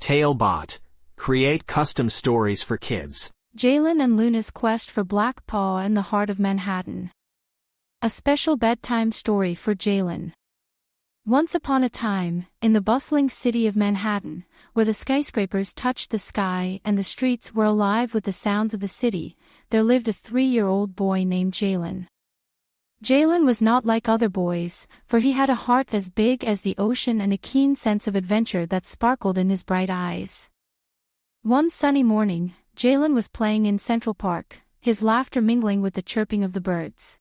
Talebot. Create custom stories for kids. Jaylen and Luna's quest for Black Paw in the heart of Manhattan. A special bedtime story for Jaylen. Once upon a time, in the bustling city of Manhattan, where the skyscrapers touched the sky and the streets were alive with the sounds of the city, there lived a 3-year-old boy named Jaylen. Jaylen was not like other boys, for he had a heart as big as the ocean and a keen sense of adventure that sparkled in his bright eyes. One sunny morning, Jaylen was playing in Central Park, his laughter mingling with the chirping of the birds.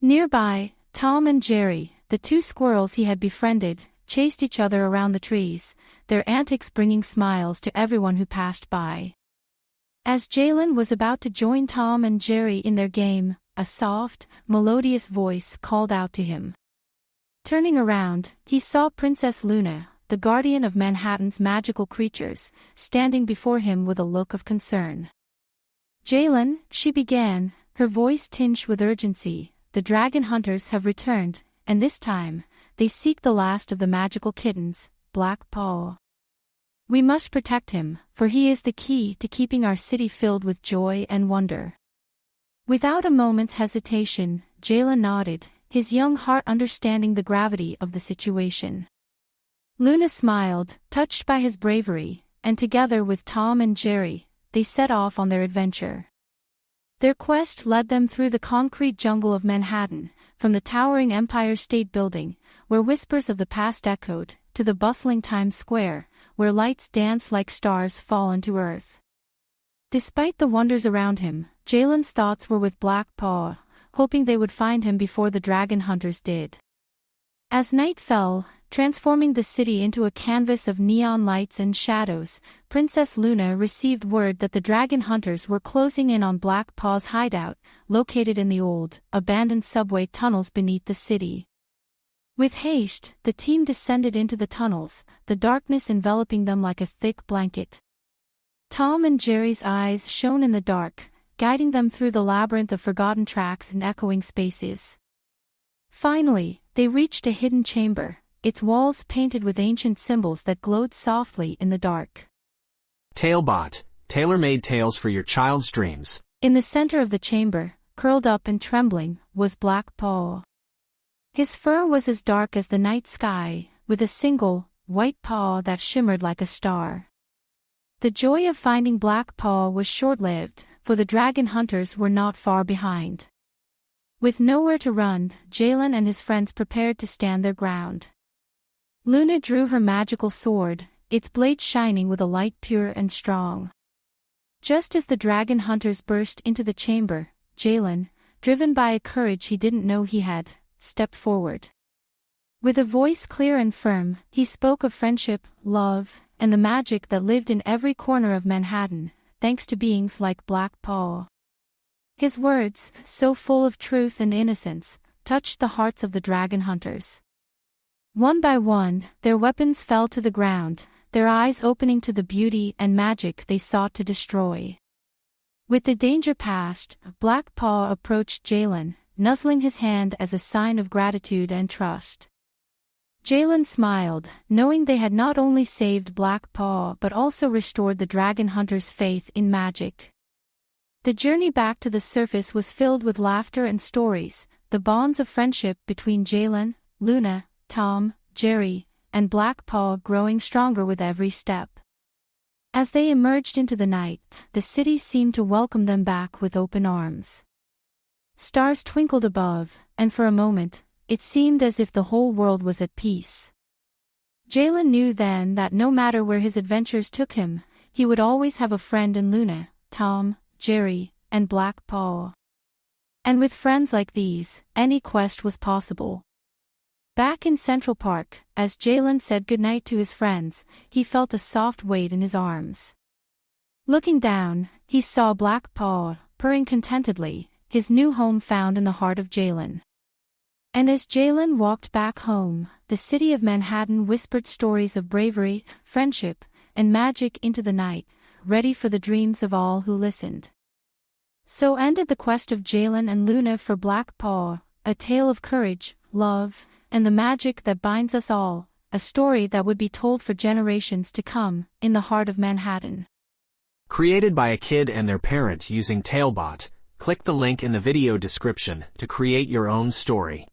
Nearby, Tom and Jerry, the 2 squirrels he had befriended, chased each other around the trees, their antics bringing smiles to everyone who passed by. As Jaylen was about to join Tom and Jerry in their game, a soft, melodious voice called out to him. Turning around, he saw Princess Luna, the guardian of Manhattan's magical creatures, standing before him with a look of concern. "Jaylen," she began, her voice tinged with urgency, "the dragon hunters have returned, and this time, they seek the last of the magical kittens, Black Paw. We must protect him, for he is the key to keeping our city filled with joy and wonder." Without a moment's hesitation, Jaylen nodded, his young heart understanding the gravity of the situation. Luna smiled, touched by his bravery, and together with Tom and Jerry, they set off on their adventure. Their quest led them through the concrete jungle of Manhattan, from the towering Empire State Building, where whispers of the past echoed, to the bustling Times Square, where lights danced like stars fallen to earth. Despite the wonders around him, Jaylen's thoughts were with Black Paw, hoping they would find him before the dragon hunters did. As night fell, transforming the city into a canvas of neon lights and shadows, Princess Luna received word that the dragon hunters were closing in on Black Paw's hideout, located in the old, abandoned subway tunnels beneath the city. With haste, the team descended into the tunnels, the darkness enveloping them like a thick blanket. Tom and Jerry's eyes shone in the dark, guiding them through the labyrinth of forgotten tracks and echoing spaces. Finally, they reached a hidden chamber, its walls painted with ancient symbols that glowed softly in the dark. Talebot. Tailor-made tales for your child's dreams. In the center of the chamber, curled up and trembling, was Black Paw. His fur was as dark as the night sky, with a single, white paw that shimmered like a star. The joy of finding Black Paw was short-lived, for the dragon hunters were not far behind. With nowhere to run, Jaylen and his friends prepared to stand their ground. Luna drew her magical sword, its blade shining with a light pure and strong. Just as the dragon hunters burst into the chamber, Jaylen, driven by a courage he didn't know he had, stepped forward. With a voice clear and firm, he spoke of friendship, love, and the magic that lived in every corner of Manhattan, thanks to beings like Black Paw. His words, so full of truth and innocence, touched the hearts of the dragon hunters. One by one, their weapons fell to the ground, their eyes opening to the beauty and magic they sought to destroy. With the danger past, Black Paw approached Jaylen, nuzzling his hand as a sign of gratitude and trust. Jaylen smiled, knowing they had not only saved Black Paw but also restored the dragon hunters' faith in magic. The journey back to the surface was filled with laughter and stories, the bonds of friendship between Jaylen, Luna, Tom, Jerry, and Black Paw growing stronger with every step. As they emerged into the night, the city seemed to welcome them back with open arms. Stars twinkled above, and for a moment, it seemed as if the whole world was at peace. Jaylen knew then that no matter where his adventures took him, he would always have a friend in Luna, Tom, Jerry, and Black Paw. And with friends like these, any quest was possible. Back in Central Park, as Jaylen said goodnight to his friends, he felt a soft weight in his arms. Looking down, he saw Black Paw, purring contentedly, his new home found in the heart of Jaylen. And as Jaylen walked back home, the city of Manhattan whispered stories of bravery, friendship, and magic into the night, ready for the dreams of all who listened. So ended the quest of Jaylen and Luna for Black Paw, a tale of courage, love, and the magic that binds us all, a story that would be told for generations to come, in the heart of Manhattan. Created by a kid and their parent using Talebot, click the link in the video description to create your own story.